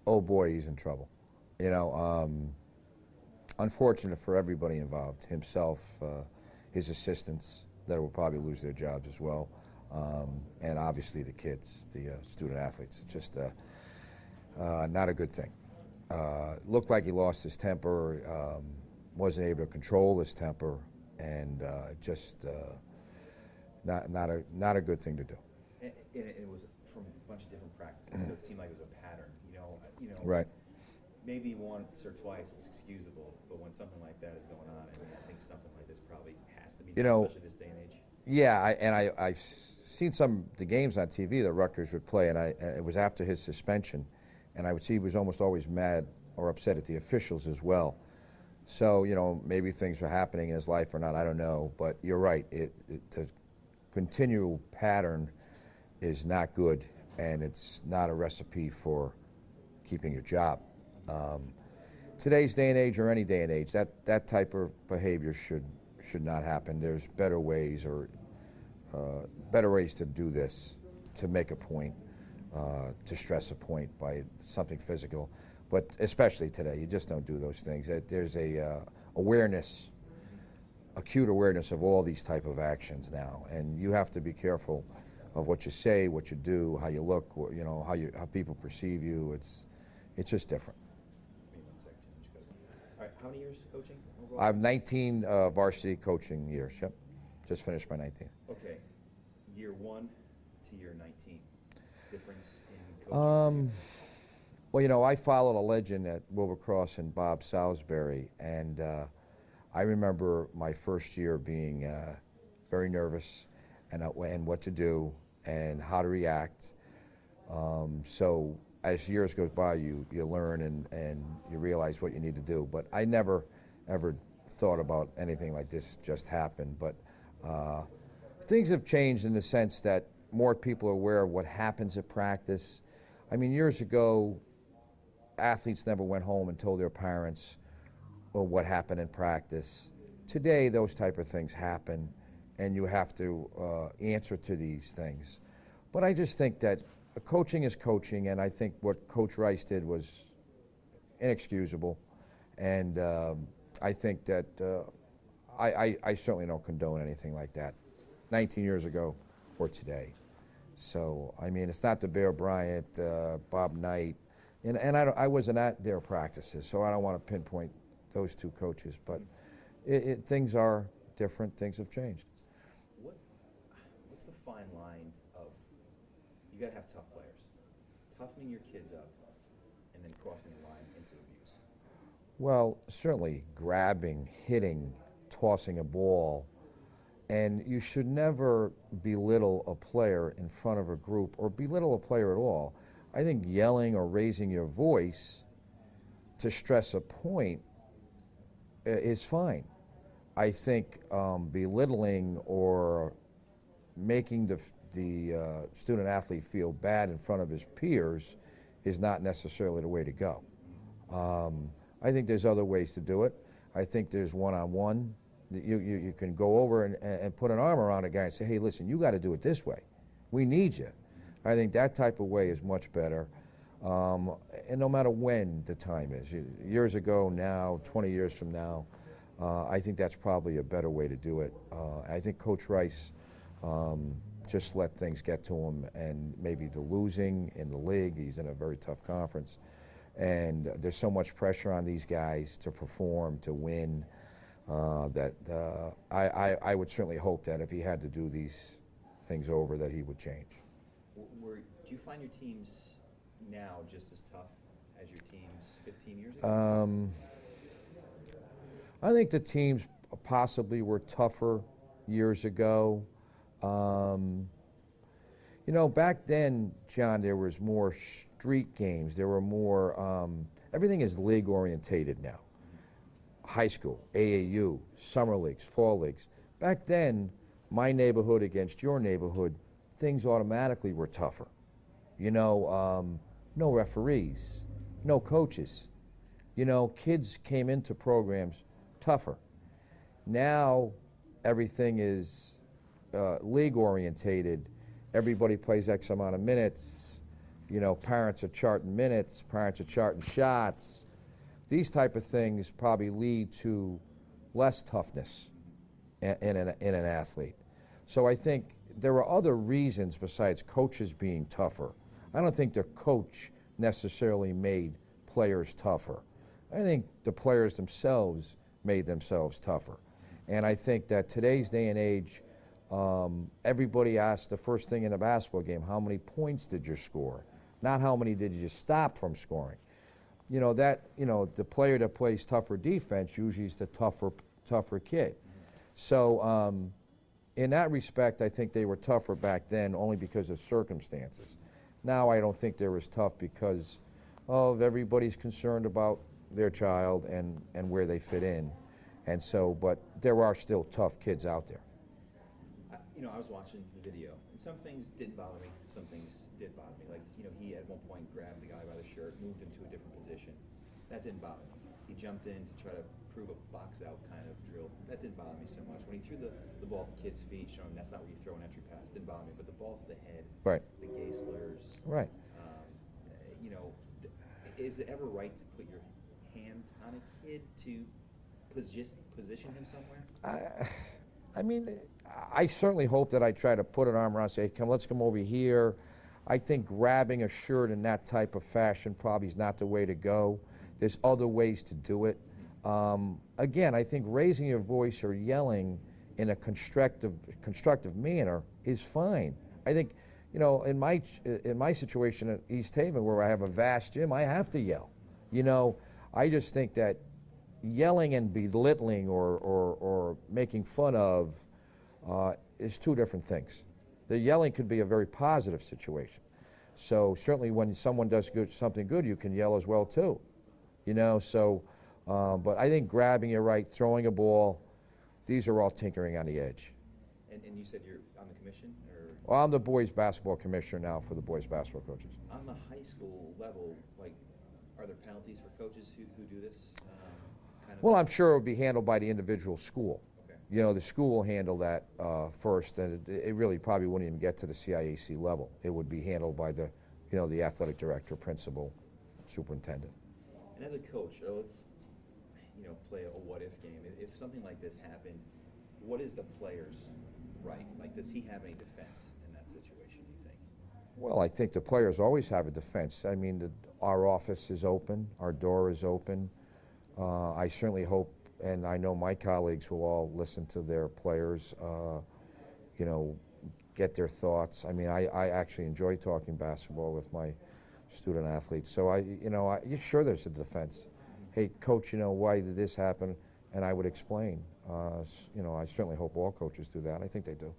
oh boy, he's in trouble. You know, unfortunate for everybody involved, himself, his assistants that will probably lose their jobs as well, and obviously the kids, the student athletes. It's just not a good thing. Looked like he lost his temper, wasn't able to control his temper, and just not a good thing to do. And it was from a bunch of different practices, so it seemed like it was a pattern. Right. Maybe once or twice it's excusable, but when something like that is going on, I think something like this probably has to be done, especially this day and age. Yeah, I've seen some of the games on TV that Rutgers would play, and it was after his suspension, and I would see he was almost always mad or upset at the officials as well. So, maybe things were happening in his life or not, I don't know, but you're right. The continual pattern is not good, and it's not a recipe for keeping your job. Today's day and age, or any day and age, that type of behavior should not happen. There's better ways to do this, to make a point, to stress a point by something physical. But especially today, you just don't do those things. There's a awareness, acute awareness of all these type of actions now, and you have to be careful of what you say, what you do, how you look, how people perceive you. It's just different. Give me 1 second. All right, how many years coaching overall? I have 19 varsity coaching years. Yep, just finished my 19th. Okay, year 1 to year 19. Difference in coaching. Well, I followed a legend at Wilbercross and Bob Salisbury, and I remember my first year being very nervous and what to do and how to react. So as years goes by, you learn and you realize what you need to do. But I never ever thought about anything like this just happened. But things have changed in the sense that more people are aware of what happens at practice. I mean, years ago, athletes never went home and told their parents what happened in practice. Today, those type of things happen, and you have to answer to these things. But I just think that coaching is coaching, and I think what Coach Rice did was inexcusable. And I think that I certainly don't condone anything like that 19 years ago or today. So, I mean, it's not the Bear Bryant, Bob Knight, and I wasn't at their practices, so I don't want to pinpoint those two coaches. But things are different. Things have changed. What's the fine line of, you got to have tough players, toughening your kids up, and then crossing the line into abuse? Well, certainly grabbing, hitting, tossing a ball, and you should never belittle a player in front of a group or belittle a player at all. I think yelling or raising your voice to stress a point is fine. I think belittling or making the student athlete feel bad in front of his peers is not necessarily the way to go. I think there's other ways to do it. I think there's one-on-one. You can go over and put an arm around a guy and say, hey, listen, you got to do it this way. We need you. I think that type of way is much better, and no matter when the time is, years ago, now, 20 years from now, I think that's probably a better way to do it. I think Coach Rice just let things get to him, and maybe the losing in the league, he's in a very tough conference, and there's so much pressure on these guys to perform, to win, that I would certainly hope that if he had to do these things over, that he would change. Do you find your teams now just as tough as your teams 15 years ago? I think the teams possibly were tougher years ago. Back then, John, there was more street games. There were more, everything is league orientated now. High school, AAU, summer leagues, fall leagues. Back then, my neighborhood against your neighborhood, things automatically were tougher. No referees, no coaches. Kids came into programs tougher. Now, everything is league orientated. Everybody plays X amount of minutes. You know, parents are charting minutes, parents are charting shots. These type of things probably lead to less toughness in an athlete. So I think there are other reasons besides coaches being tougher. I don't think the coach necessarily made players tougher. I think the players themselves made themselves tougher. And I think that today's day and age, everybody asks the first thing in a basketball game, how many points did you score? Not how many did you stop from scoring. You know, the player that plays tougher defense usually is the tougher kid. So in that respect, I think they were tougher back then only because of circumstances. Now I don't think they're as tough because of everybody's concerned about their child and where they fit in. And so, but there are still tough kids out there. You know, I was watching the video, and some things didn't bother me, some things did bother me. Like, you know, he at one point grabbed the guy by the shirt, moved him to a different position. That didn't bother me. He jumped in to try to prove a box-out kind of drill. That didn't bother me so much. When he threw the ball at the kid's feet, showing that's not where you throw an entry pass, didn't bother me. But the balls to the head, Right. the gay slurs, Right. You know, is it ever right to put your hand on a kid to position him somewhere? I mean, I certainly hope that I try to put an arm around and say, let's come over here. I think grabbing a shirt in that type of fashion probably is not the way to go. There's other ways to do it. Again, I think raising your voice or yelling in a constructive manner is fine. I think, you know, in my situation at East Haven, where I have a vast gym, I have to yell. You know, I just think that yelling and belittling or making fun of is two different things. The yelling could be a very positive situation. So certainly when someone does something good, you can yell as well too. You know, so, but I think grabbing it right, throwing a ball, these are all tinkering on the edge. And you said you're on the commission? Or? Well, I'm the boys basketball commissioner now for the boys basketball coaches. On the high school level, like, are there penalties for coaches who do this? Well, I'm sure it would be handled by the individual school. Okay. You know, the school will handle that first, and it really probably wouldn't even get to the CIAC level. It would be handled by the, you know, the athletic director, principal, superintendent. And as a coach, let's, you know, play a what-if game. If something like this happened, what is the player's right? Like, does he have any defense in that situation, do you think? Well, I think the players always have a defense. I mean, our office is open, our door is open. I certainly hope, and I know my colleagues will all listen to their players, you know, get their thoughts. I mean, I actually enjoy talking basketball with my student athletes. So sure there's a defense. Hey, coach, you know, why did this happen? And I would explain. You know, I certainly hope all coaches do that. I think they do.